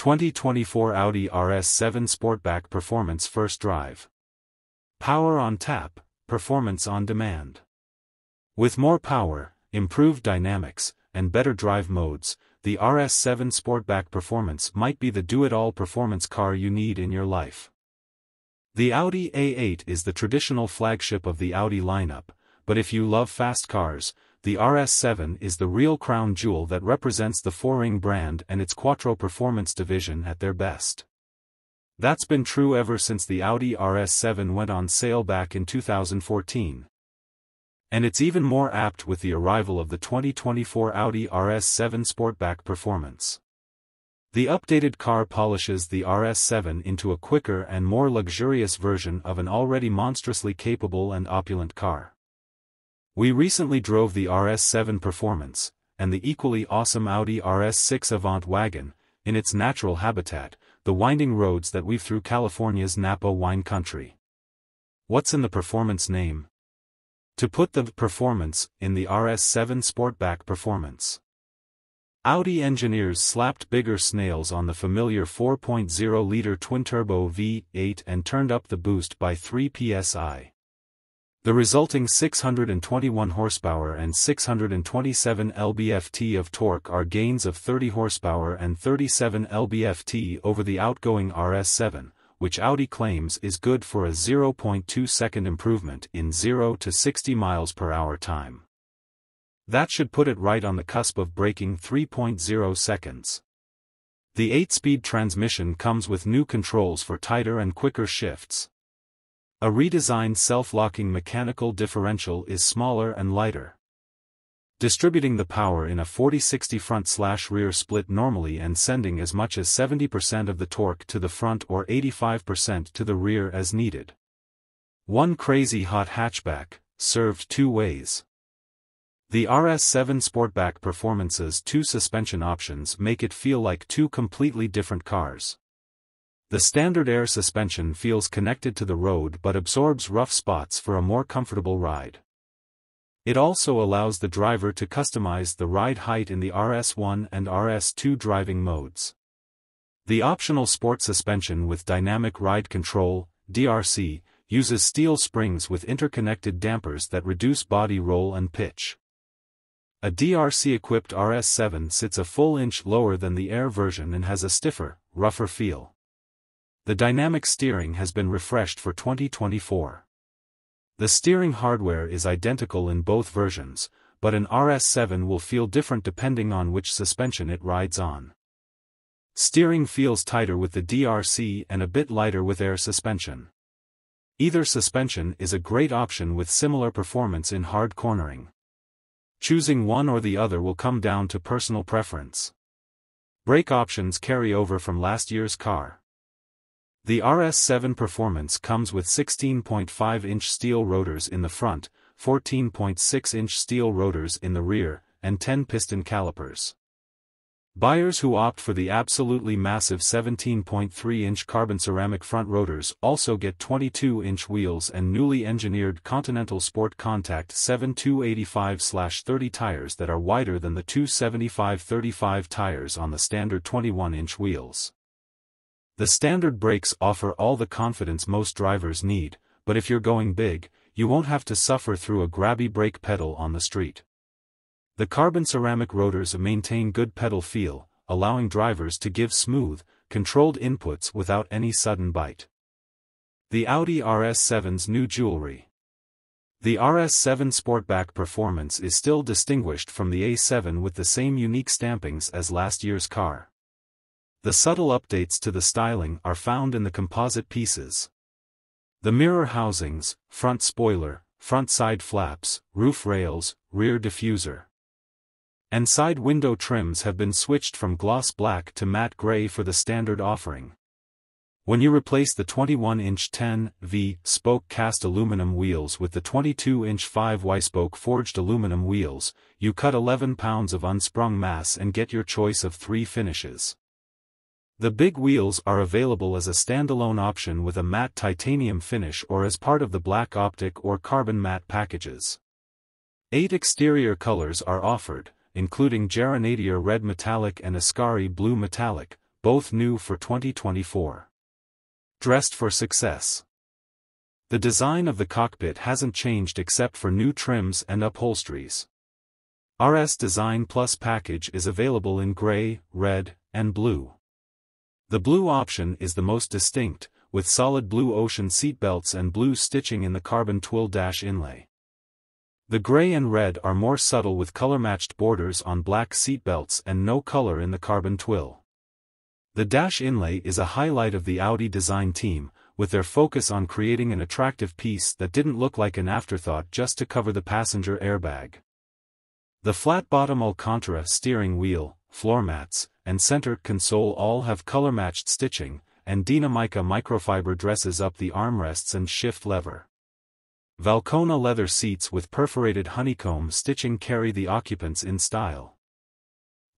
2024 Audi RS7 Sportback Performance First Drive. Power on tap, performance on demand. With more power, improved dynamics, and better drive modes, the RS7 Sportback Performance might be the do-it-all performance car you need in your life. The Audi A8 is the traditional flagship of the Audi lineup, but if you love fast cars, the RS7 is the real crown jewel that represents the four-ring brand and its Quattro performance division at their best. That's been true ever since the Audi RS7 went on sale back in 2014. And it's even more apt with the arrival of the 2024 Audi RS7 Sportback Performance. The updated car polishes the RS7 into a quicker and more luxurious version of an already monstrously capable and opulent car. We recently drove the RS7 Performance, and the equally awesome Audi RS6 Avant wagon, in its natural habitat, the winding roads that weave through California's Napa wine country. What's in the Performance name? To put the performance in the RS7 Sportback Performance. Audi engineers slapped bigger snails on the familiar 4.0-liter twin-turbo V8 and turned up the boost by 3 psi. The resulting 621 horsepower and 627 lb-ft of torque are gains of 30 horsepower and 37 lb-ft over the outgoing RS7, which Audi claims is good for a 0.2-second improvement in 0 to 60 miles per hour time. That should put it right on the cusp of breaking 3.0 seconds. The 8-speed transmission comes with new controls for tighter and quicker shifts. A redesigned self-locking mechanical differential is smaller and lighter, distributing the power in a 40-60 front/rear split normally and sending as much as 70% of the torque to the front or 85% to the rear as needed. One crazy hot hatchback, served two ways. The RS7 Sportback Performance's two suspension options make it feel like two completely different cars. The standard air suspension feels connected to the road but absorbs rough spots for a more comfortable ride. It also allows the driver to customize the ride height in the RS1 and RS2 driving modes. The optional sport suspension with dynamic ride control, DRC, uses steel springs with interconnected dampers that reduce body roll and pitch. A DRC-equipped RS7 sits a full inch lower than the Air version and has a stiffer, rougher feel. The dynamic steering has been refreshed for 2024. The steering hardware is identical in both versions, but an RS7 will feel different depending on which suspension it rides on. Steering feels tighter with the DRC and a bit lighter with air suspension. Either suspension is a great option with similar performance in hard cornering. Choosing one or the other will come down to personal preference. Brake options carry over from last year's car. The RS7 Performance comes with 16.5-inch steel rotors in the front, 14.6-inch steel rotors in the rear, and 10-piston calipers. Buyers who opt for the absolutely massive 17.3-inch carbon ceramic front rotors also get 22-inch wheels and newly engineered Continental Sport Contact 7 285/30 tires that are wider than the 275/35 tires on the standard 21-inch wheels. The standard brakes offer all the confidence most drivers need, but if you're going big, you won't have to suffer through a grabby brake pedal on the street. The carbon ceramic rotors maintain good pedal feel, allowing drivers to give smooth, controlled inputs without any sudden bite. The Audi RS7's new jewelry. The RS7 Sportback Performance is still distinguished from the A7 with the same unique stampings as last year's car. The subtle updates to the styling are found in the composite pieces. The mirror housings, front spoiler, front side flaps, roof rails, rear diffuser, and side window trims have been switched from gloss black to matte gray for the standard offering. When you replace the 21-inch 10V spoke cast aluminum wheels with the 22-inch 5Y spoke forged aluminum wheels, you cut 11 pounds of unsprung mass and get your choice of 3 finishes. The big wheels are available as a standalone option with a matte titanium finish or as part of the black optic or carbon matte packages. 8 exterior colors are offered, including Geranidia Red Metallic and Ascari Blue Metallic, both new for 2024. Dressed for success. The design of the cockpit hasn't changed except for new trims and upholsteries. RS Design Plus package is available in gray, red, and blue. The blue option is the most distinct, with solid blue ocean seatbelts and blue stitching in the carbon twill dash inlay. The gray and red are more subtle with color-matched borders on black seatbelts and no color in the carbon twill. The dash inlay is a highlight of the Audi design team, with their focus on creating an attractive piece that didn't look like an afterthought just to cover the passenger airbag. The flat-bottom Alcantara steering wheel, floor mats, and center console all have color-matched stitching, and Dinamica microfiber dresses up the armrests and shift lever. Valcona leather seats with perforated honeycomb stitching carry the occupants in style.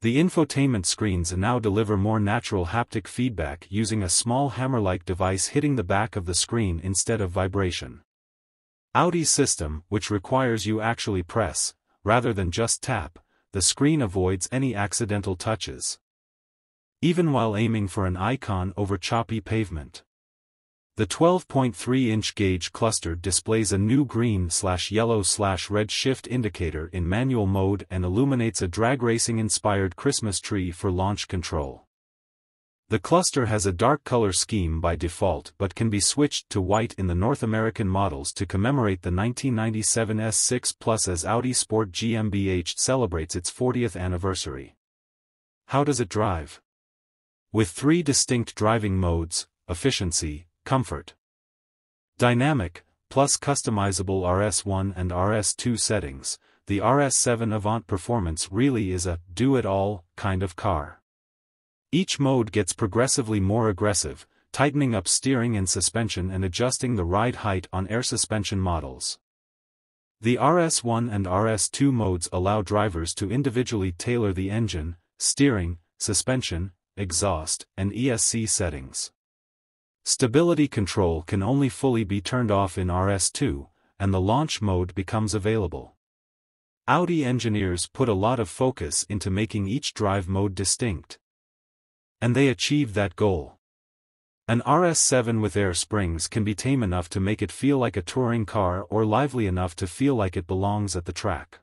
The infotainment screens now deliver more natural haptic feedback using a small hammer-like device hitting the back of the screen instead of vibration. Audi's system, which requires you actually press, rather than just tap, the screen avoids any accidental touches. Even while aiming for an icon over choppy pavement. The 12.3-inch gauge cluster displays a new green/yellow/red shift indicator in manual mode and illuminates a drag racing-inspired Christmas tree for launch control. The cluster has a dark color scheme by default but can be switched to white in the North American models to commemorate the 1997 S6 Plus as Audi Sport GmbH celebrates its 40th anniversary. How does it drive? With 3 distinct driving modes: efficiency, comfort, dynamic, plus customizable RS1 and RS2 settings, the RS7 Avant Performance really is a do-it-all kind of car. Each mode gets progressively more aggressive, tightening up steering and suspension and adjusting the ride height on air suspension models. The RS1 and RS2 modes allow drivers to individually tailor the engine, steering, suspension, exhaust, and ESC settings. Stability control can only fully be turned off in RS2, and the launch mode becomes available. Audi engineers put a lot of focus into making each drive mode distinct. And they achieved that goal. An RS7 with air springs can be tame enough to make it feel like a touring car or lively enough to feel like it belongs at the track.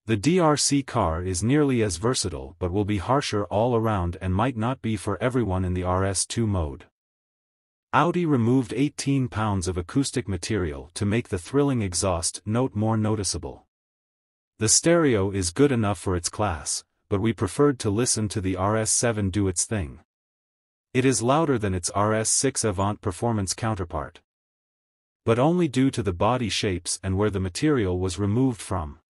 The DRC car is nearly as versatile but will be harsher all around and might not be for everyone in the RS2 mode. Audi removed 18 pounds of acoustic material to make the thrilling exhaust note more noticeable. The stereo is good enough for its class, but we preferred to listen to the RS7 do its thing. It is louder than its RS6 Avant Performance counterpart. But only due to the body shapes and where the material was removed from.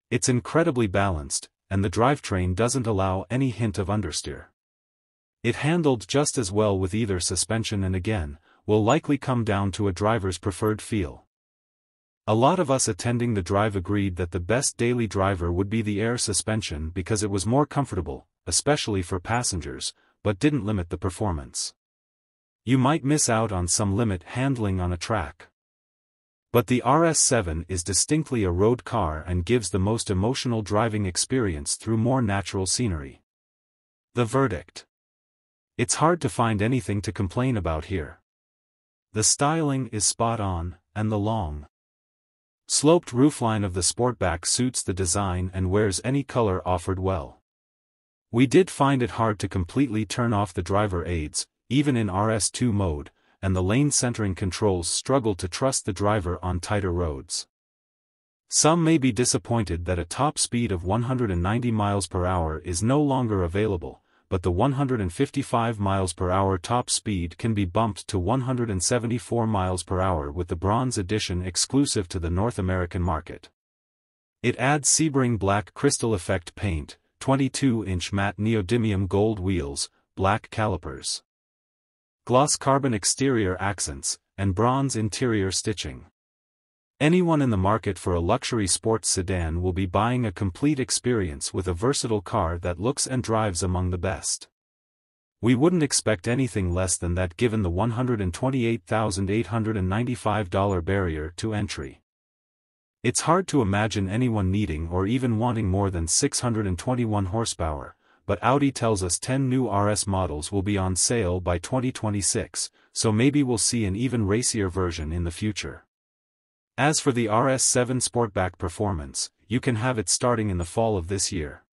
It's incredibly balanced, and the drivetrain doesn't allow any hint of understeer. It handled just as well with either suspension and again, will likely come down to a driver's preferred feel. A lot of us attending the drive agreed that the best daily driver would be the air suspension because it was more comfortable, especially for passengers, but didn't limit the performance. You might miss out on some limit handling on a track. But the RS7 is distinctly a road car and gives the most emotional driving experience through more natural scenery. The verdict. It's hard to find anything to complain about here. The styling is spot on, and the long, sloped roofline of the Sportback suits the design and wears any color offered well. We did find it hard to completely turn off the driver aids, even in RS2 mode, and the lane centering controls struggled to trust the driver on tighter roads. Some may be disappointed that a top speed of 190 miles per hour is no longer available, but the 155 miles per hour top speed can be bumped to 174 miles per hour with the Bronze Edition exclusive to the North American market. It adds Sebring Black Crystal Effect paint, 22-inch matte neodymium gold wheels, black calipers, gloss carbon exterior accents, and bronze interior stitching. Anyone in the market for a luxury sports sedan will be buying a complete experience with a versatile car that looks and drives among the best. We wouldn't expect anything less than that given the $128,895 barrier to entry. It's hard to imagine anyone needing or even wanting more than 621 horsepower, but Audi tells us 10 new RS models will be on sale by 2026, so maybe we'll see an even racier version in the future. As for the RS7 Sportback performance, you can have it starting in the fall of this year.